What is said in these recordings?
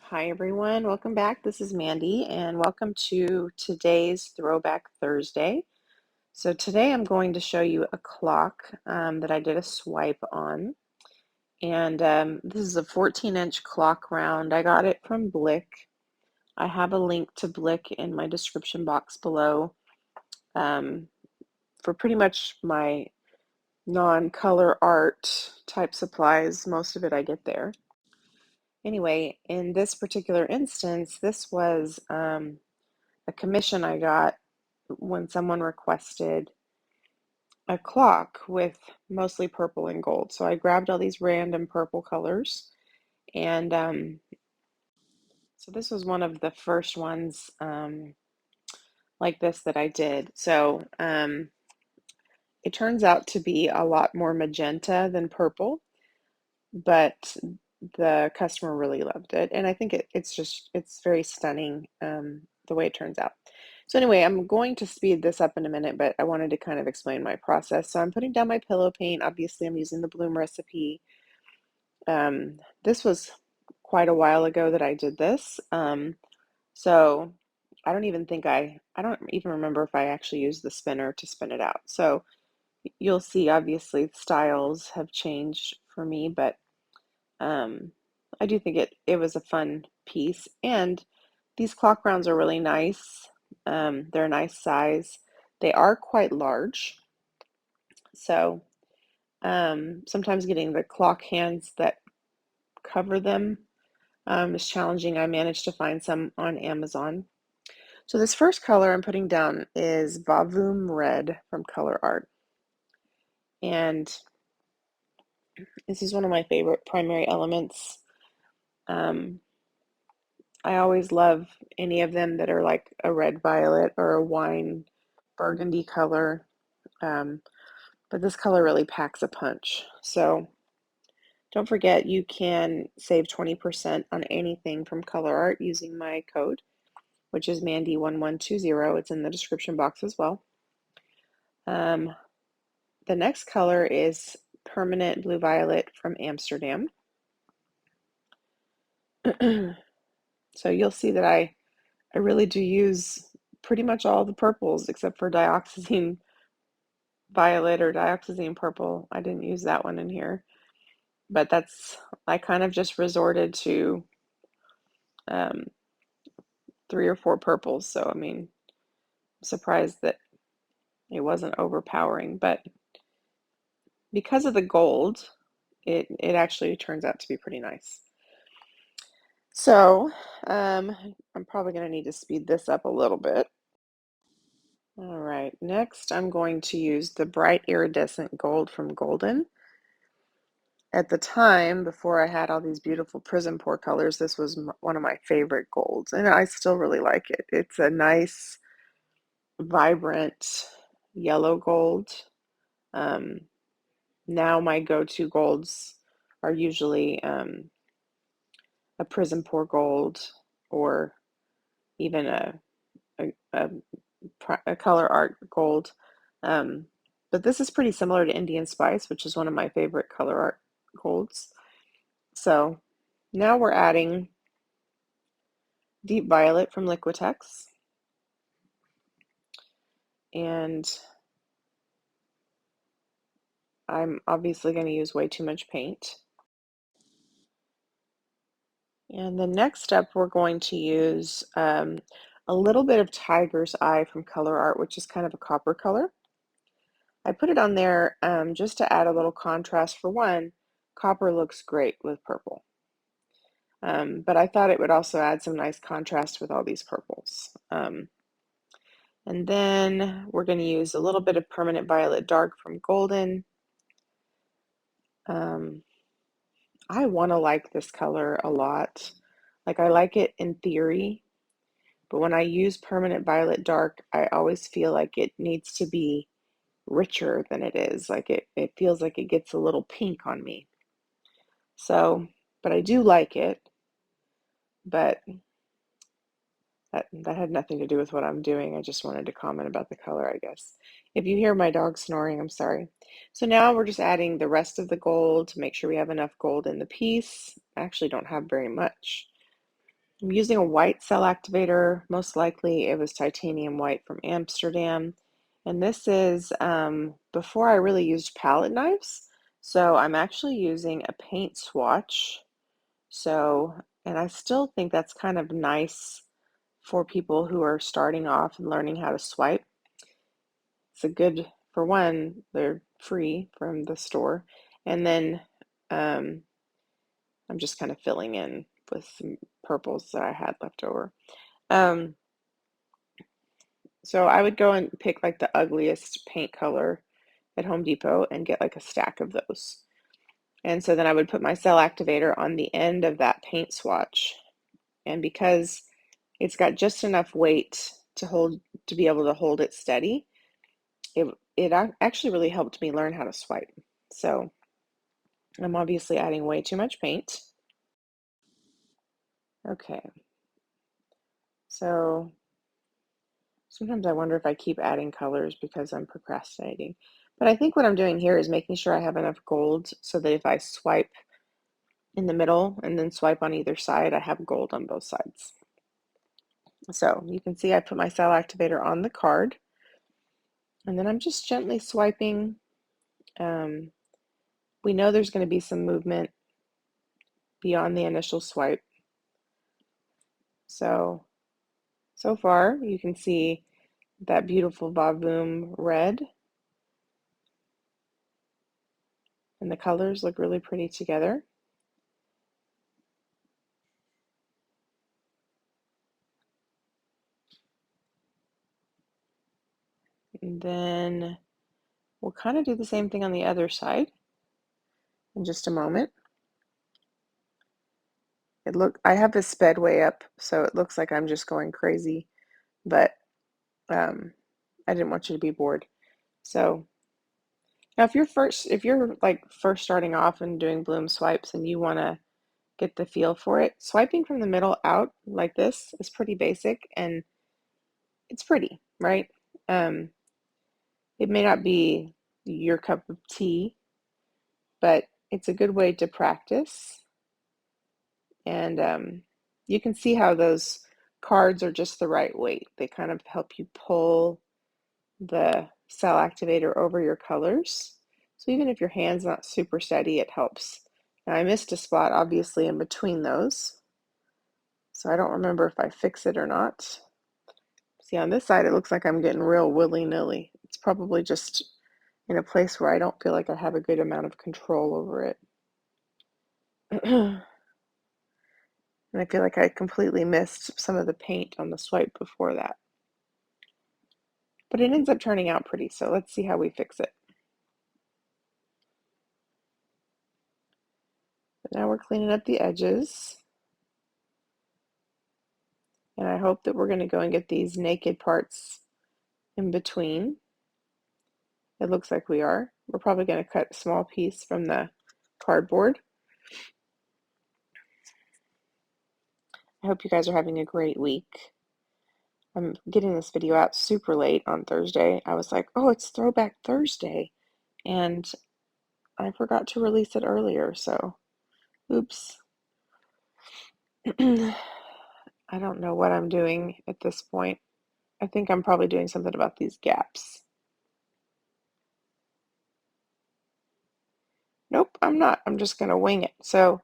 Hi everyone, welcome back. This is Mandy and welcome to today's Throwback Thursday. So today I'm going to show you a clock that I did a swipe on. And this is a 14-inch clock round. I got it from Blick. I have a link to Blick in my description box below for pretty much my non-color art type supplies. Most of it I get there. Anyway, in this particular instance, this was a commission I got when someone requested a clock with mostly purple and gold. So I grabbed all these random purple colors, and so this was one of the first ones like this that I did. So it turns out to be a lot more magenta than purple, but the customer really loved it, and I think it's very stunning the way it turns out. So anyway, I'm going to speed this up in a minute, but I wanted to kind of explain my process. So I'm putting down my pillow paint. Obviously, I'm using the Bloom recipe. This was quite a while ago that I did this. So I don't even remember if I actually used the spinner to spin it out. So you'll see, obviously, styles have changed for me, but I do think it was a fun piece. And these clock rounds are really nice. They're a nice size. They are quite large. So sometimes getting the clock hands that cover them is challenging. I managed to find some on Amazon. So this first color I'm putting down is Vavoom Red from Colourarte. And this is one of my favorite primary elements. I always love any of them that are like a red violet or a wine burgundy color. But this color really packs a punch. So don't forget you can save 20% on anything from Colourarte using my code, which is Mandy1120. It's in the description box as well. The next color is Permanent Blue Violet from Amsterdam. So you'll see that I really do use pretty much all the purples except for dioxazine violet or dioxazine purple. I didn't use that one in here, but I kind of just resorted to 3 or 4 purples. So, I mean, I'm surprised that it wasn't overpowering, but because of the gold, it actually turns out to be pretty nice. So, I'm probably going to need to speed this up a little bit. All right, next I'm going to use the bright iridescent gold from Glidden. At the time, before I had all these beautiful prism pour colors, this was one of my favorite golds, and I still really like it. It's a nice, vibrant yellow gold. Now my go-to golds are usually a prism pour gold or even a Colourarte gold. But this is pretty similar to Indian Spice, which is one of my favorite Colourarte golds. So now we're adding Deep Violet from Liquitex. And I'm obviously going to use way too much paint. And the next step, we're going to use a little bit of Tiger's Eye from Colourarte, which is kind of a copper color. I put it on there just to add a little contrast. For one, copper looks great with purple. But I thought it would also add some nice contrast with all these purples. And then we're going to use a little bit of Permanent Violet Dark from Glidden. I want to like this color a lot. Like, I like it in theory, but when I use Permanent Violet Dark, I always feel like it needs to be richer than it is. Like it feels like it gets a little pink on me. So, but I do like it, but that had nothing to do with what I'm doing. I just wanted to comment about the color, I guess. If you hear my dog snoring, I'm sorry. So now we're just adding the rest of the gold to make sure we have enough gold in the piece. I actually don't have very much. I'm using a white cell activator. Most likely it was titanium white from Amsterdam. And this is before I really used palette knives. So I'm actually using a paint swatch. So, and I still think that's kind of nice for people who are starting off and learning how to swipe. It's a good, for one, they're free from the store. And then I'm just kind of filling in with some purples that I had left over. Um, so I would go and pick like the ugliest paint color at Home Depot and get like a stack of those. And so then I would put my cell activator on the end of that paint swatch. And because it's got just enough weight to be able to hold it steady, it actually really helped me learn how to swipe. So I'm obviously adding way too much paint. Okay. So sometimes I wonder if I keep adding colors because I'm procrastinating. But I think what I'm doing here is making sure I have enough gold so that if I swipe in the middle and then swipe on either side, I have gold on both sides. So you can see I put my cell activator on the card, and then I'm just gently swiping. We know there's going to be some movement beyond the initial swipe. So far you can see that beautiful Vavoom Red, and the colors look really pretty together. And then we'll kind of do the same thing on the other side in just a moment. I have this sped way up, so it looks like I'm just going crazy, but I didn't want you to be bored. So now if you're like first starting off and doing bloom swipes and you want to get the feel for it, swiping from the middle out like this is pretty basic and it's pretty, right? It may not be your cup of tea, but it's a good way to practice. And you can see how those cards are just the right weight. They kind of help you pull the cell activator over your colors. So even if your hand's not super steady, it helps. Now I missed a spot obviously in between those. So I don't remember if I fix it or not. See, on this side, it looks like I'm getting real willy-nilly. It's probably just in a place where I don't feel like I have a good amount of control over it. And I feel like I completely missed some of the paint on the swipe before that. But it ends up turning out pretty, so let's see how we fix it. But now we're cleaning up the edges. And I hope that we're going to go and get these naked parts in between. It looks like we are. We're probably going to cut a small piece from the cardboard. I hope you guys are having a great week. I'm getting this video out super late on Thursday. I was like, oh, it's Throwback Thursday. And I forgot to release it earlier, so oops. I don't know what I'm doing at this point. I think I'm probably doing something about these gaps. Nope, I'm not. I'm just going to wing it. So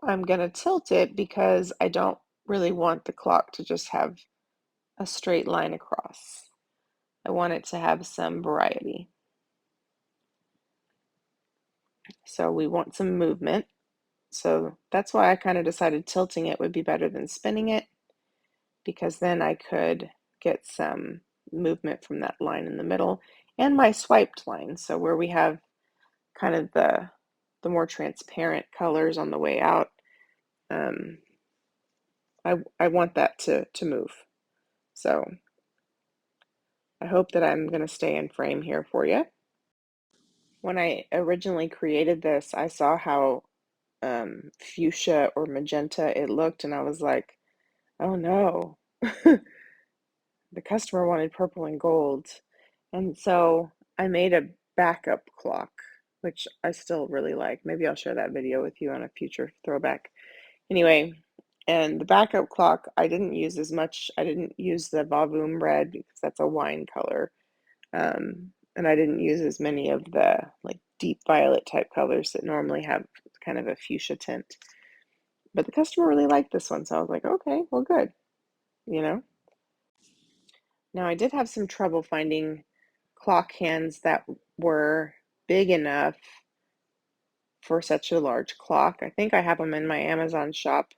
I'm going to tilt it because I don't really want the clock to just have a straight line across. I want it to have some variety. So we want some movement. So that's why I kind of decided tilting it would be better than spinning it, because then I could get some movement from that line in the middle and my swiped line. So where we have kind of the more transparent colors on the way out, I want that to move. So I hope that I'm going to stay in frame here for you. When I originally created this, I saw how fuchsia or magenta it looked, and I was like, oh no, the customer wanted purple and gold. And so I made a backup clock, which I still really like. Maybe I'll share that video with you on a future throwback. Anyway, And the backup clock, I didn't use as much. I didn't use the Vavoom Red because that's a wine color. And I didn't use as many of the like deep violet type colors that normally have kind of a fuchsia tint. But the customer really liked this one, so I was like, okay, well, good, you know. Now I did have some trouble finding clock hands that were big enough for such a large clock. I think I have them in my Amazon shop.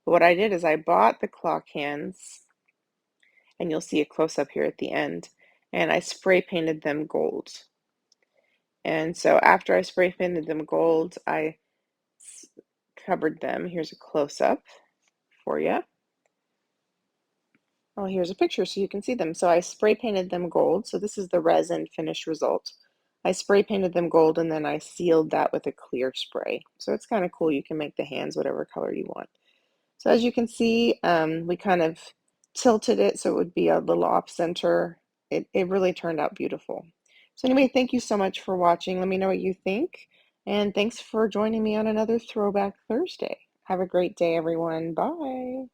But what I did is I bought the clock hands, and you'll see a close-up here at the end, and I spray painted them gold. And so after I spray painted them gold, I covered them. Here's a close-up for you. Oh, here's a picture so you can see them. So I spray painted them gold. So this is the resin finished result. I spray painted them gold and then I sealed that with a clear spray. So it's kind of cool. You can make the hands whatever color you want. So as you can see, we kind of tilted it so it would be a little off center. It really turned out beautiful. So anyway, thank you so much for watching. Let me know what you think. And thanks for joining me on another Throwback Thursday. Have a great day, everyone. Bye.